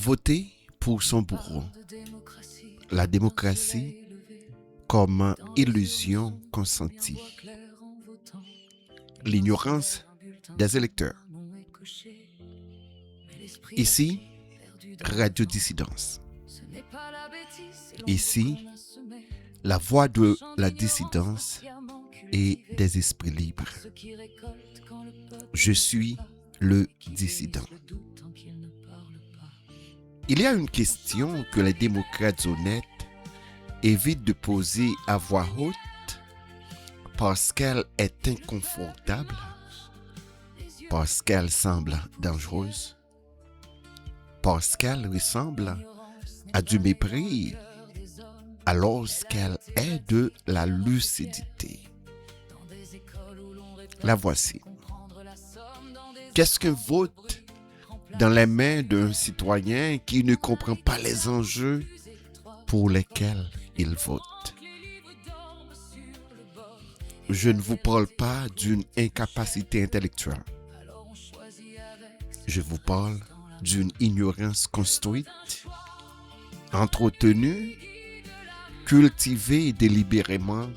voter pour son bourreau. La démocratie comme illusion consentie. L'ignorance des électeurs. Ici, Radio Dissidence. Ici, la voix de la dissidence et des esprits libres. Je suis le dissident. Il y a une question que les démocrates honnêtes évitent de poser à voix haute parce qu'elle est inconfortable, parce qu'elle semble dangereuse, parce qu'elle ressemble à du mépris, alors qu'elle est de la lucidité. La voici. Qu'est-ce qu'un vote dans les mains d'un citoyen qui ne comprend pas les enjeux pour lesquels il vote? Je ne vous parle pas d'une incapacité intellectuelle. Je vous parle d'une ignorance construite, entretenue, cultivée délibérément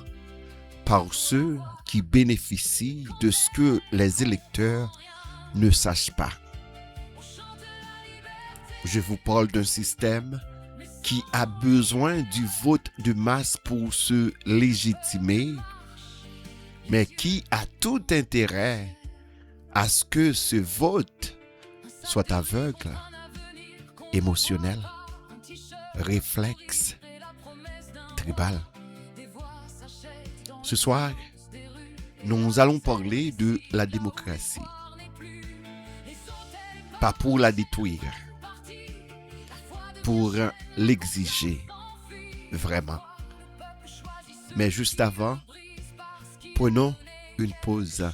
par ceux qui bénéficient de ce que les électeurs ne sachent pas. Je vous parle d'un système qui a besoin du vote de masse pour se légitimer, mais qui a tout intérêt à ce que ce vote soit aveugle, émotionnel, réflexe, tribal. Ce soir, nous allons parler de la démocratie. Pas pour la détruire, pour l'exiger vraiment. Mais juste avant, prenons une pause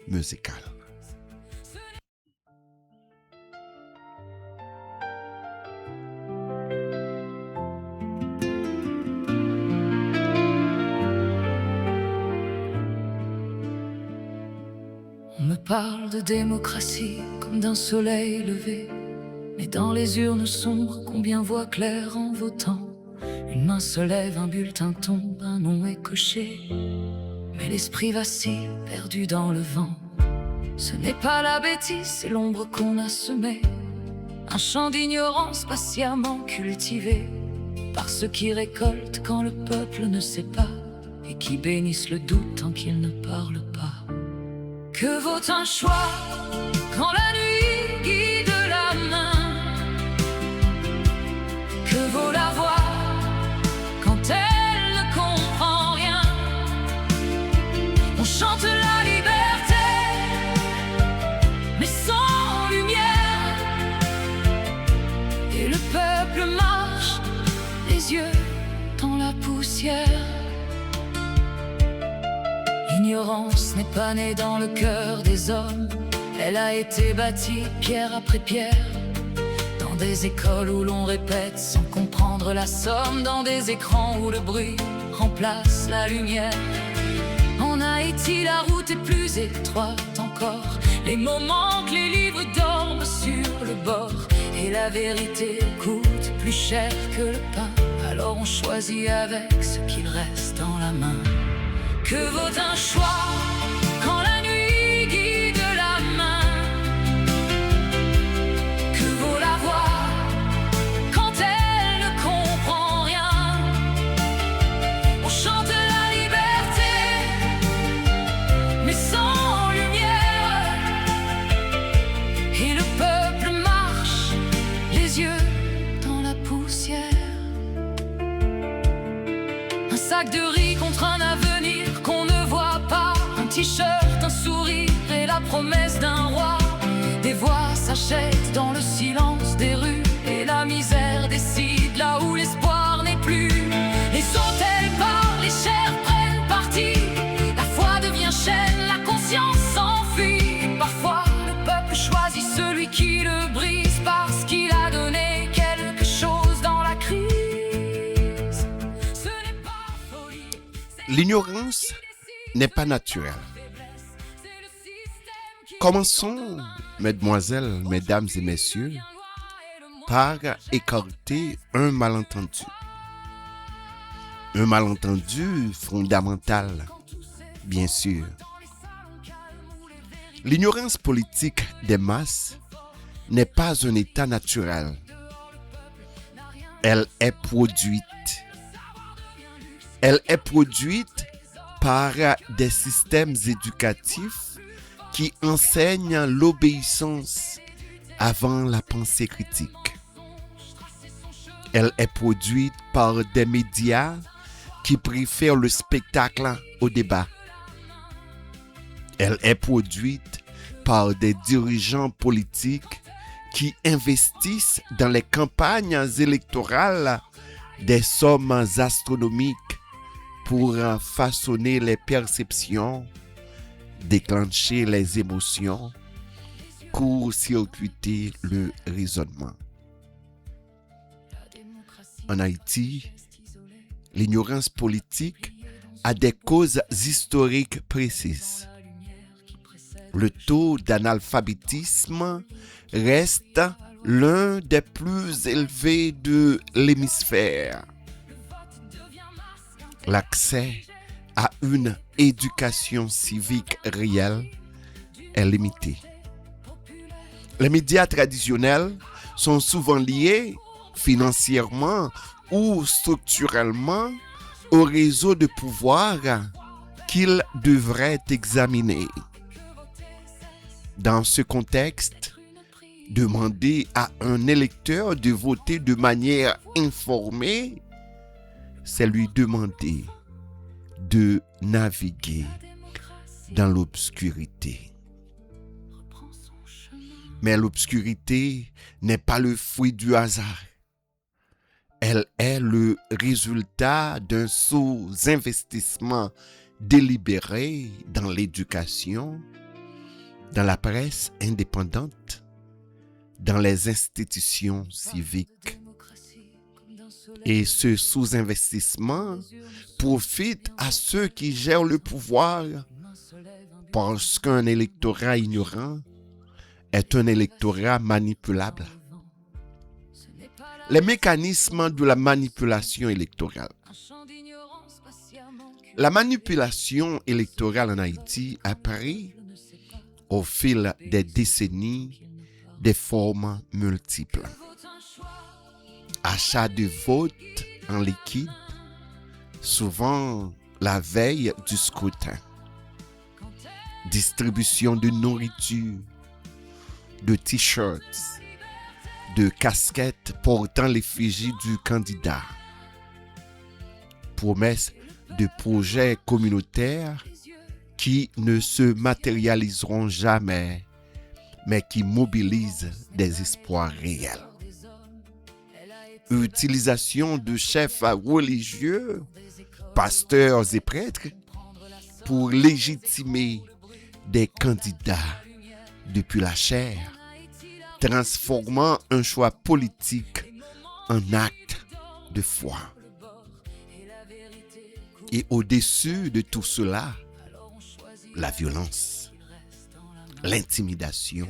musicale. On me parle de démocratie comme d'un soleil levé, mais dans les urnes sombres, combien voix claires en votant. Une main se lève, un bulletin tombe, un nom est coché, mais l'esprit vacille, perdu dans le vent. Ce n'est pas la bêtise, c'est l'ombre qu'on a semée, un champ d'ignorance patiemment cultivé par ceux qui récoltent quand le peuple ne sait pas, et qui bénissent le doute tant qu'il ne parle pas. Que vaut un choix quand la nuit guide la main? Que vaut la voix quand elle ne comprend rien? On chante la liberté, mais sans lumière, et le peuple marche, les yeux dans la poussière. L'ignorance n'est pas née dans le cœur des hommes, elle a été bâtie pierre après pierre, dans des écoles où l'on répète sans comprendre la somme, dans des écrans où le bruit remplace la lumière. En Haïti, la route est plus étroite encore, les moments que les livres dorment sur le bord, et la vérité coûte plus cher que le pain, alors on choisit avec ce qu'il reste dans la main. Que vaut un choix quand la nuit guide la main? Que vaut la voix quand elle ne comprend rien? On chante la liberté, mais sans lumière, et le peuple marche, les yeux dans la poussière. Un sac de riz contre un avenir qu'on ne voit pas, un t-shirt, un sourire et la promesse d'un roi. Des voix s'achètent dans le silence des rues, et la misère décide là où l'espoir n'est plus. Les hôtels parlent, les chairs prennent parti, la foi devient chaîne, la conscience s'enfuit, et parfois le peuple choisit celui qui le brise parce qu'il a donné quelque chose dans la crise. Ce n'est pas folie. L'ignorance n'est pas naturelle. Commençons, mesdemoiselles, mesdames et messieurs, par écarter un malentendu. Un malentendu fondamental, bien sûr. L'ignorance politique des masses n'est pas un état naturel. Elle est produite. Elle est produite par des systèmes éducatifs qui enseignent l'obéissance avant la pensée critique. Elle est produite par des médias qui préfèrent le spectacle au débat. Elle est produite par des dirigeants politiques qui investissent dans les campagnes électorales des sommes astronomiques pour façonner les perceptions, déclencher les émotions, court-circuiter le raisonnement. En Haïti, l'ignorance politique a des causes historiques précises. Le taux d'analphabétisme reste l'un des plus élevés de l'hémisphère. L'accès à une éducation civique réelle est limité. Les médias traditionnels sont souvent liés financièrement ou structurellement au réseau de pouvoir qu'ils devraient examiner. Dans ce contexte, demander à un électeur de voter de manière informée, c'est lui demander de naviguer dans l'obscurité. Mais l'obscurité n'est pas le fruit du hasard. Elle est le résultat d'un sous-investissement délibéré dans l'éducation, dans la presse indépendante, dans les institutions civiques. Et ce sous-investissement profite à ceux qui gèrent le pouvoir parce qu'un électorat ignorant est un électorat manipulable. Les mécanismes de la manipulation électorale. La manipulation électorale en Haïti a pris, au fil des décennies, des formes multiples. Achat de votes en liquide, souvent la veille du scrutin. Distribution de nourriture, de t-shirts, de casquettes portant l'effigie du candidat. Promesse de projets communautaires qui ne se matérialiseront jamais, mais qui mobilisent des espoirs réels. Utilisation de chefs religieux, pasteurs et prêtres pour légitimer des candidats depuis la chair, transformant un choix politique en acte de foi. Et au-dessus de tout cela, la violence, l'intimidation,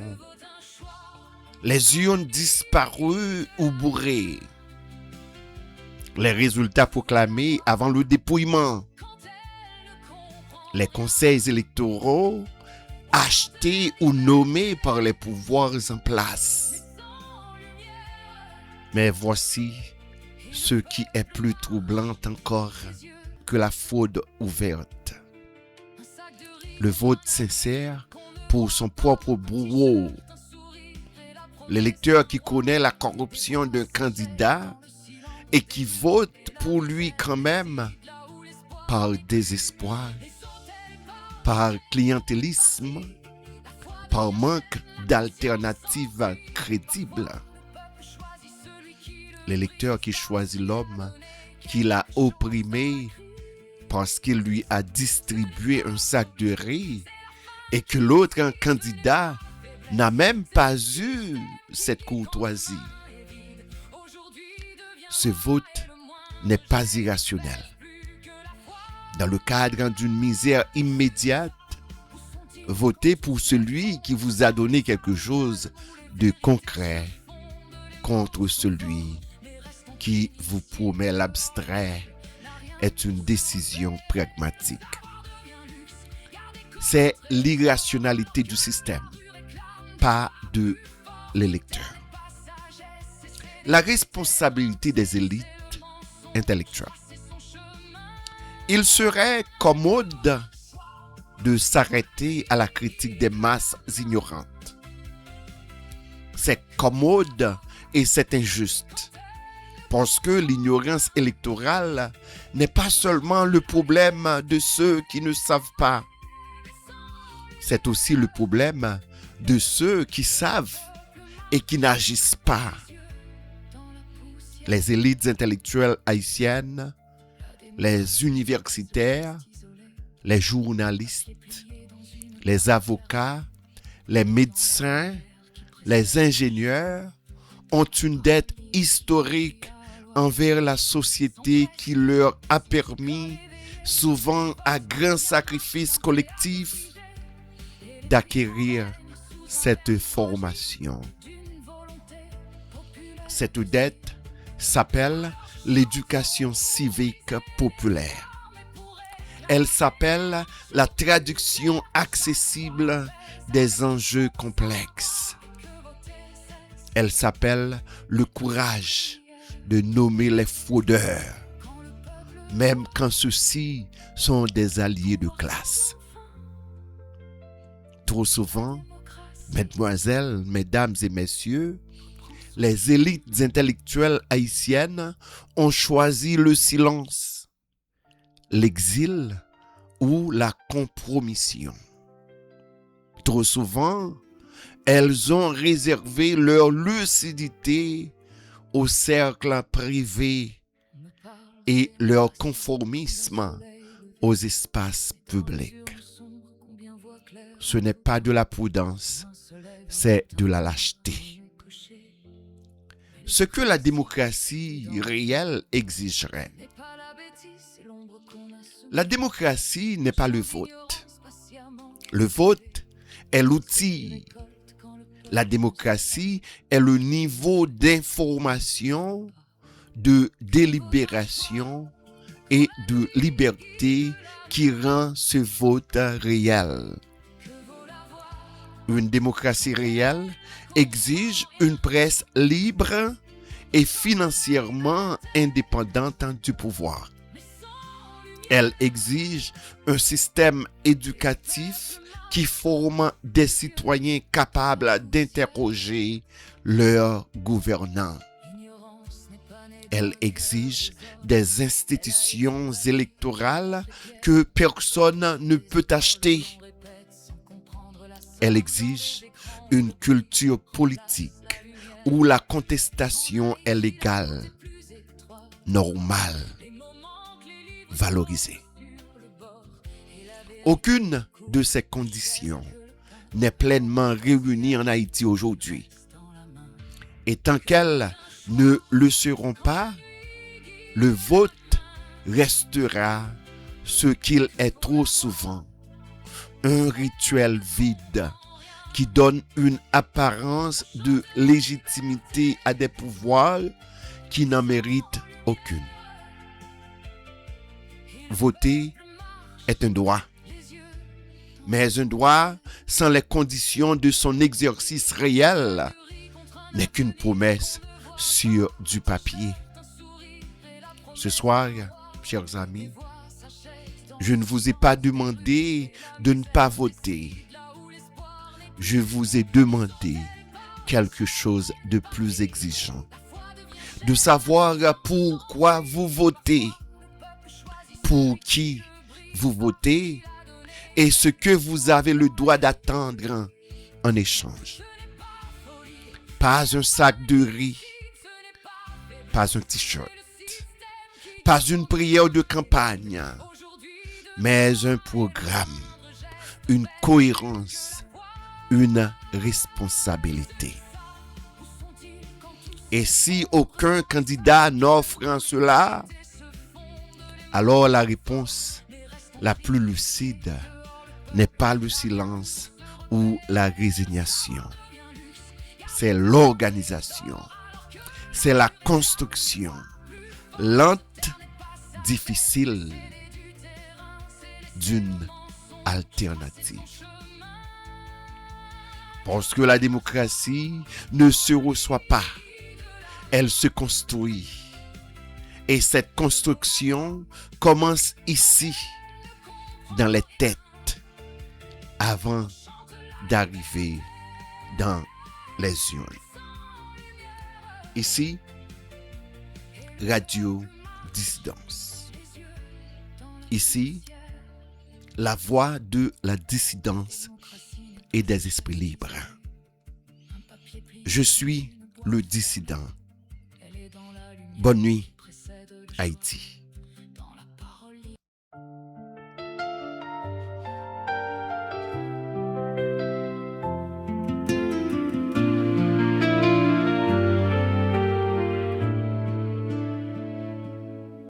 les urnes disparues ou bourrées, les résultats proclamés avant le dépouillement, les conseils électoraux achetés ou nommés par les pouvoirs en place. Mais voici ce qui est plus troublant encore que la fraude ouverte. Le vote sincère pour son propre bourreau. L'électeur qui connaît la corruption d'un candidat et qui vote pour lui quand même par désespoir, par clientélisme, par manque d'alternatives crédibles. L'électeur qui choisit l'homme qu'il a opprimé parce qu'il lui a distribué un sac de riz et que l'autre candidat n'a même pas eu cette courtoisie. Ce vote n'est pas irrationnel. Dans le cadre d'une misère immédiate, votez pour celui qui vous a donné quelque chose de concret, contre celui qui vous promet l'abstrait est une décision pragmatique. C'est l'irrationalité du système, pas de l'électeur. La responsabilité des élites intellectuelles. Il serait commode de s'arrêter à la critique des masses ignorantes. C'est commode et c'est injuste, parce que l'ignorance électorale n'est pas seulement le problème de ceux qui ne savent pas, c'est aussi le problème de ceux qui savent et qui n'agissent pas. Les élites intellectuelles haïtiennes, les universitaires, les journalistes, les avocats, les médecins, les ingénieurs ont une dette historique envers la société qui leur a permis, souvent à grand sacrifice collectif, d'acquérir cette formation. Cette dette s'appelle l'éducation civique populaire. Elle s'appelle la traduction accessible des enjeux complexes. Elle s'appelle le courage de nommer les fraudeurs, même quand ceux-ci sont des alliés de classe. Trop souvent, mesdemoiselles, mesdames et messieurs, les élites intellectuelles haïtiennes ont choisi le silence, l'exil ou la compromission. Trop souvent, elles ont réservé leur lucidité au cercle privé et leur conformisme aux espaces publics. Ce n'est pas de la prudence, c'est de la lâcheté. Ce que la démocratie réelle exigerait. La démocratie n'est pas le vote. Le vote est l'outil. La démocratie est le niveau d'information, de délibération et de liberté qui rend ce vote réel. Une démocratie réelle exige une presse libre et financièrement indépendante du pouvoir. Elle exige un système éducatif qui forme des citoyens capables d'interroger leurs gouvernants. Elle exige des institutions électorales que personne ne peut acheter. Elle exige une culture politique où la contestation est légale, normale, valorisée. Aucune de ces conditions n'est pleinement réunie en Haïti aujourd'hui. Et tant qu'elles ne le seront pas, le vote restera ce qu'il est trop souvent, un rituel vide qui donne une apparence de légitimité à des pouvoirs qui n'en méritent aucune. Voter est un droit, mais un droit sans les conditions de son exercice réel n'est qu'une promesse sur du papier. Ce soir, chers amis, je ne vous ai pas demandé de ne pas voter. Je vous ai demandé quelque chose de plus exigeant. De savoir pourquoi vous votez, pour qui vous votez et ce que vous avez le droit d'attendre en échange. Pas un sac de riz, pas un t-shirt, pas une prière de campagne, mais un programme, une cohérence, une responsabilité. Et si aucun candidat n'offre cela, alors la réponse la plus lucide n'est pas le silence ou la résignation. C'est l'organisation, c'est la construction lente, difficile d'une alternative. Parce que la démocratie ne se reçoit pas, elle se construit. Et cette construction commence ici, dans les têtes, avant d'arriver dans les urnes. Ici, Radio Dissidence. Ici, la voix de la dissidence et des esprits libres. Je suis le dissident. Bonne nuit, Haïti.